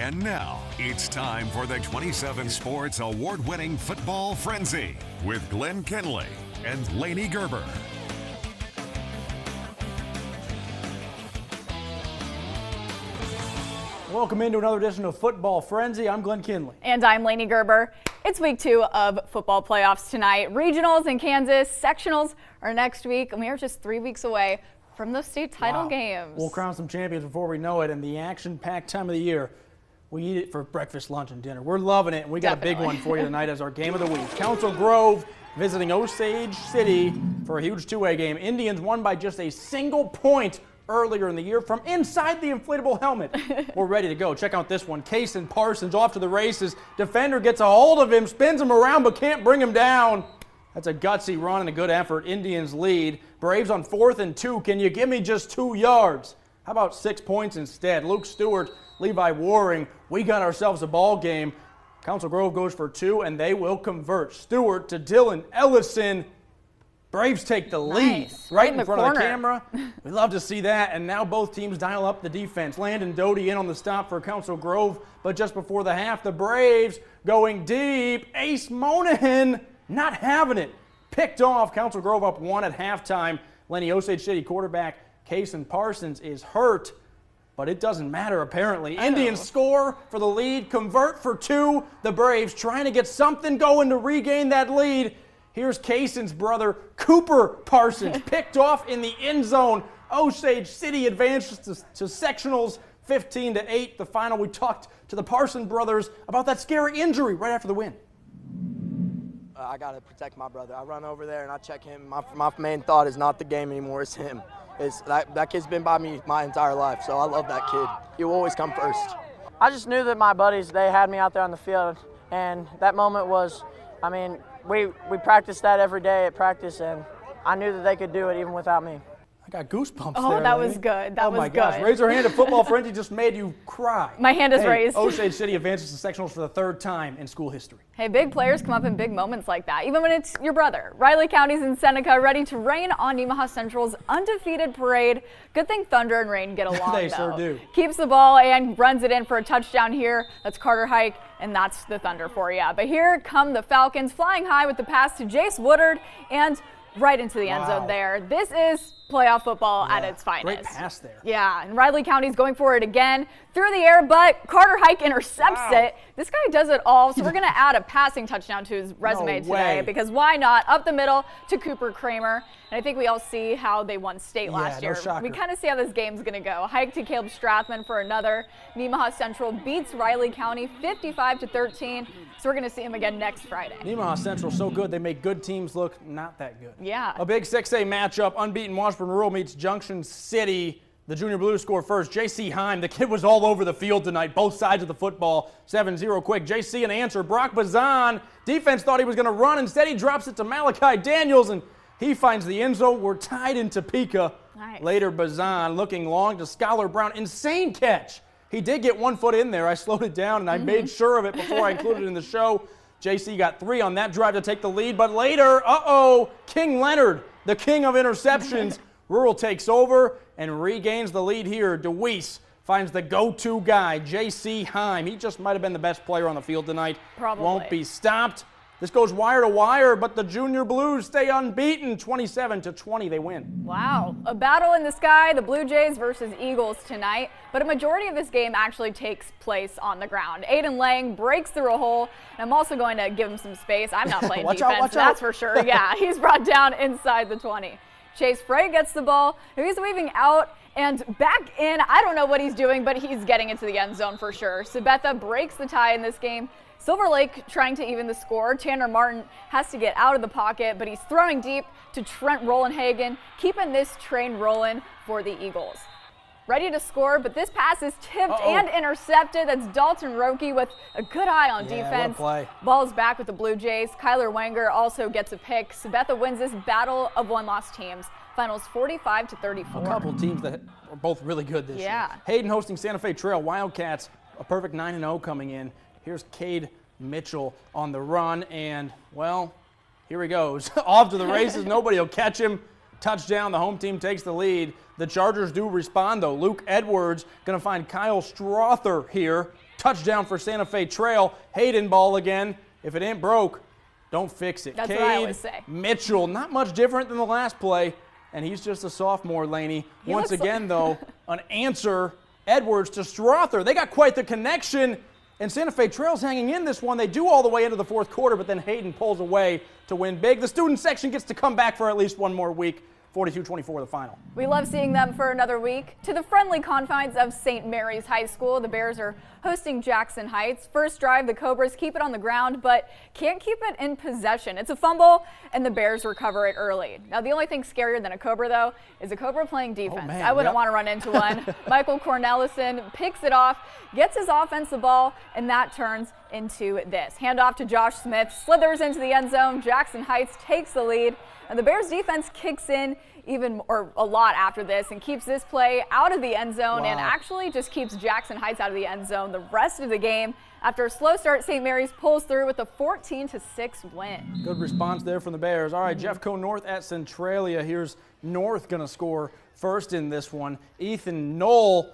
And now, it's time for the 27 Sports award-winning Football Frenzy with Glenn Kinley and Lainey Gerber. Welcome into another edition of Football Frenzy. I'm Glenn Kinley. And I'm Lainey Gerber. It's week 2 of football playoffs tonight. Regionals in Kansas, sectionals are next week, and we are just 3 weeks away from those state title games. We'll crown some champions before we know it, and the action-packed time of the year. We eat it for breakfast, lunch, and dinner. We're loving it, and we got a big one for you tonight as our game of the week. Council Grove visiting Osage City for a huge two-way game. Indians won by just a single point earlier in the year from inside the inflatable helmet. We're ready to go. Check out this one. Parsons off to the races. Defender gets a hold of him, spins him around, but can't bring him down. That's a gutsy run and a good effort. Indians lead. Braves on 4th and 2. Can you give me just 2 yards? How about 6 points instead? Luke Stewart, Levi Waring. We got ourselves a ball game. Council Grove goes for 2, and they will convert. Stewart to Dylan Ellison. Braves take the lead right in front of the camera. We love to see that, and now both teams dial up the defense. Landon Doty in on the stop for Council Grove, but just before the half, the Braves going deep. Ace Monahan not having it. Picked off. Council Grove up 1 at halftime. Lenny Osage City quarterback Parsons is hurt, but it doesn't matter apparently. Indians score for the lead, convert for 2. The Braves trying to get something going to regain that lead. Here's Kayson's brother, Cooper Parsons, picked off in the end zone. Osage City advances to sectionals 15-8. The final, we talked to the Parsons brothers about that scary injury right after the win. I got to protect my brother. I run over there and I check him. My main thought is not the game anymore, it's him. That kid's been by me my entire life, so I love that kid. He will always come first. I just knew that my buddies, they had me out there on the field, and that moment was, we practiced that every day at practice, and I knew that they could do it even without me. I got goosebumps there. Oh, that was good. That was good. Oh, my gosh. Raise your hand if Football Frenzy just made you cry. My hand is raised. Osage City advances to sectionals for the 3rd time in school history. Hey, big players come up in big moments like that, even when it's your brother. Riley County's in Seneca ready to rain on Nemaha Central's undefeated parade. Good thing Thunder and Rain get along, They though. sure do. Keeps the ball and runs it in for a touchdown here. That's Carter Hike, and that's the Thunder for you. But here come the Falcons flying high with the pass to Jace Woodard and right into the end zone there. This is playoff football at its finest. Great pass there. Yeah, and Riley County's going for it again through the air, but Carter Hike intercepts it. This guy does it all, so we're going to add a passing touchdown to his resume today because why not? Up the middle to Cooper Kramer. And I think we all see how they won state last year. We kind of see how this game's going to go. Hike to Caleb Strathman for another. Nemaha Central beats Riley County 55-13, so we're going to see him again next Friday. Nemaha Central so good, they make good teams look not that good. Yeah. A big 6A matchup, unbeaten Washburn Rural meets Junction City. The Junior Blues score first. J.C. Heim, the kid was all over the field tonight, both sides of the football. 7-0 quick. J.C. an answer. Brock Bazan, defense thought he was going to run. Instead, he drops it to Malachi Daniels, and he finds the end zone. We're tied in Topeka. Nice. Later, Bazan looking long to Scholar Brown. Insane catch. He did get 1 foot in there. I slowed it down, and I made sure of it before I included it in the show. J.C. got 3 on that drive to take the lead, but later, King Leonard, the king of interceptions. Rural takes over and regains the lead here. DeWeese finds the go-to guy, J.C. Heim. He just might have been the best player on the field tonight. Probably. Won't be stopped. This goes wire to wire, but the Junior Blues stay unbeaten. 27-20, they win. Wow. A battle in the sky, the Blue Jays versus Eagles tonight, but a majority of this game actually takes place on the ground. Aiden Lang breaks through a hole, and I'm also going to give him some space. I'm not playing defense, that's for sure. Yeah, he's brought down inside the 20. Chase Frey gets the ball. He's weaving out and back in. I don't know what he's doing, but he's getting into the end zone for sure. Sabetha breaks the tie in this game. Silver Lake trying to even the score. Tanner Martin has to get out of the pocket, but he's throwing deep to Trent Rollenhagen, keeping this train rolling for the Eagles. Ready to score, but this pass is tipped and intercepted. That's Dalton Roque with a good eye on defense. What a play. Ball's back with the Blue Jays. Kyler Wenger also gets a pick. Sabetha wins this battle of one-loss teams. Finals 45-34. A couple teams that are both really good this year. Hayden hosting Santa Fe Trail Wildcats. A perfect 9-0 coming in. Here's Cade Mitchell on the run, and, well, here he goes. Off to the races. Nobody will catch him. Touchdown. The home team takes the lead. The Chargers do respond, though. Luke Edwards going to find Kyle Strother here. Touchdown for Santa Fe Trail. Hayden ball again. If it ain't broke, don't fix it. That's what I always say. Mitchell, not much different than the last play, and he's just a sophomore, Laney. Once again, though, an answer. Edwards to Strother. They got quite the connection, and Santa Fe Trail's hanging in this one. They do all the way into the fourth quarter, but then Hayden pulls away to win big. The student section gets to come back for at least one more week. 42-24 the final. We love seeing them for another week. To the friendly confines of St. Mary's High School, the Bears are hosting Jackson Heights. First drive, the Cobras keep it on the ground, but can't keep it in possession. It's a fumble, and the Bears recover it early. Now, the only thing scarier than a Cobra, though, is a Cobra playing defense. Oh, man, I wouldn't want to run into one. Michael Cornelison picks it off, gets his offense the ball, and that turns into this. Handoff to Josh Smith, slithers into the end zone. Jackson Heights takes the lead, and the Bears defense kicks in a lot after this and keeps this play out of the end zone and actually just keeps Jackson Heights out of the end zone the rest of the game. After a slow start, St. Mary's pulls through with a 14-6 win. Good response there from the Bears. All right, Jeffco North at Centralia. Here's North going to score first in this one. Ethan Knoll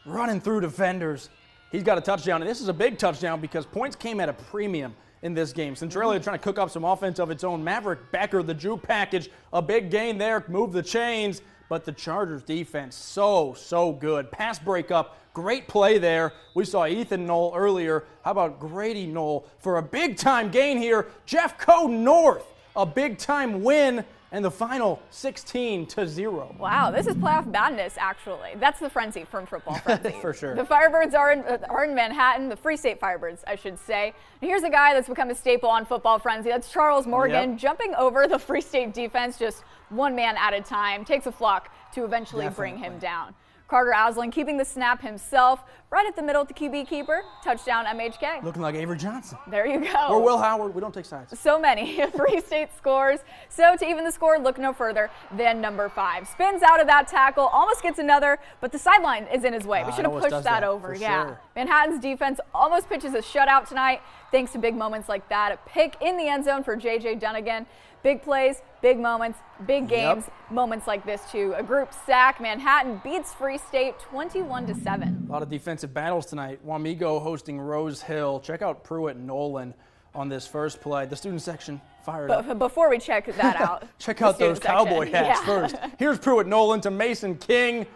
running through defenders. He's got a touchdown, and this is a big touchdown because points came at a premium in this game. Centralia trying to cook up some offense of its own. Maverick Becker, the Jew package, a big gain there, move the chains, but the Chargers defense so good. Pass breakup, great play there. We saw Ethan Knoll earlier. How about Grady Knoll for a big-time gain here? Jeffco North, a big-time win. And the final 16-0. Wow, this is playoff madness, actually. That's the frenzy from Football Frenzy. For sure. The Firebirds are in Manhattan, the Free State Firebirds, I should say. And here's a guy that's become a staple on Football Frenzy. That's Charles Morgan, jumping over the Free State defense just one man at a time. Takes a flock to eventually bring him down. Carter Auslan keeping the snap himself, right at the middle to QB keeper. Touchdown MHK. Looking like Avery Johnson. There you go. Or Will Howard. We don't take sides. So many Free State scores. So to even the score, look no further than number 5. Spins out of that tackle, almost gets another, but the sideline is in his way. We should have pushed that over. Sure. Manhattan's defense almost pitches a shutout tonight, thanks to big moments like that. A pick in the end zone for J.J. Dunnigan. Big plays, big moments, big games, moments like this too. A group sack. Manhattan beats Free State 21-7. A lot of defensive battles tonight. Wamego hosting Rose Hill. Check out Pruitt Nolan on this first play. The student section fired up. Before we check that out, check out those cowboy hats first. Here's Pruitt Nolan to Mason King.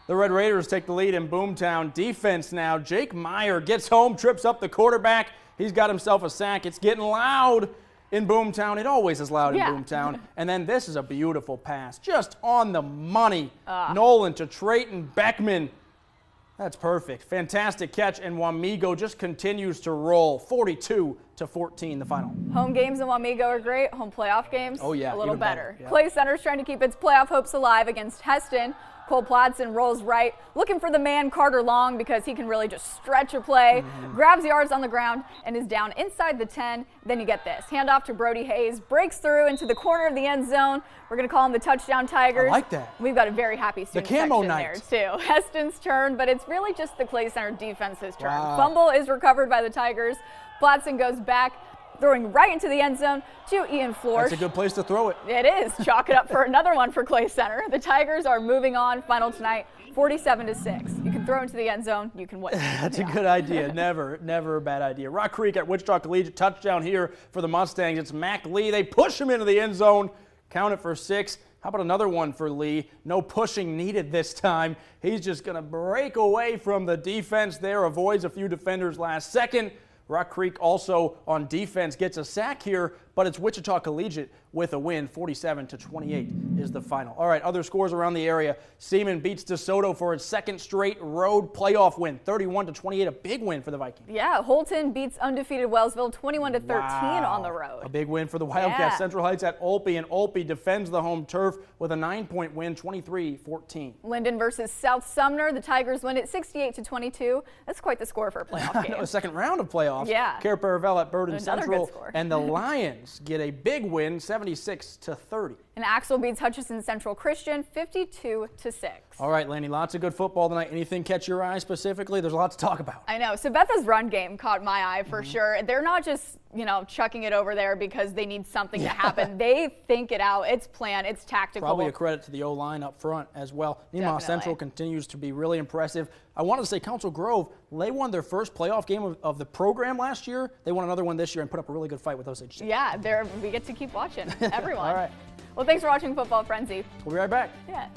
The Red Raiders take the lead in Boomtown. Defense now. Jake Meyer gets home, trips up the quarterback. He's got himself a sack. It's getting loud in Boomtown. It always is loud in Boomtown. And then this is a beautiful pass, just on the money. Nolan to Trayton Beckman. That's perfect. Fantastic catch, and Wamego just continues to roll. 42-14 the final. Home games in Wamego are great. Home playoff games, a little better. Yeah. Clay Center's trying to keep its playoff hopes alive against Heston. Cole Pladson rolls right, looking for the man Carter Long because he can really just stretch a play, grabs yards on the ground, and is down inside the 10. Then you get this. Handoff to Brody Hayes, breaks through into the corner of the end zone. We're going to call him the Touchdown Tigers. I like that. We've got a very happy student the camo section night there, too. Heston's turn, but it's really just the Clay Center defense's turn. Fumble is recovered by the Tigers. Pladson goes back, throwing right into the end zone to Ian Florsch. That's a good place to throw it. It is. Chalk it up for another one for Clay Center. The Tigers are moving on. Final tonight, 47-6. You can throw into the end zone. You can win. That's a good idea. Never a bad idea. Rock Creek at Wichita Collegiate. Touchdown here for the Mustangs. It's Mac Lee. They push him into the end zone. Count it for 6. How about another one for Lee? No pushing needed this time. He's just going to break away from the defense there. Avoids a few defenders last second. Rock Creek also on defense gets a sack here, but it's Wichita Collegiate with a win. 47-28 is the final. All right, other scores around the area. Seaman beats DeSoto for its second straight road playoff win. 31-28, a big win for the Vikings. Yeah, Holton beats undefeated Wellsville 21-13 on the road. A big win for the Wildcats. Central Heights at Olpe, and Olpe defends the home turf with a 9-point win, 23-14. Linden versus South Sumner. The Tigers win it 68-22. That's quite the score for a playoff game. A second round of playoffs. Yeah. Care Paravel at Burden Another Central. good score. And the Lions get a big win, 76-30. And Axel beats Hutchinson Central Christian 52-6. All right, Lanny, lots of good football tonight. Anything catch your eye specifically? There's a lot to talk about. I know. So Betha's run game caught my eye for sure. They're not just, chucking it over there because they need something to happen. They think it out. It's planned. It's tactical. Probably a credit to the O-line up front as well. Nemaha Central continues to be really impressive. I wanted to say Council Grove, they won their first playoff game of the program last year. They won another one this year and put up a really good fight with Osage State. Yeah, we get to keep watching. Everyone. All right. Well, thanks for watching Football Frenzy. We'll be right back. Yeah.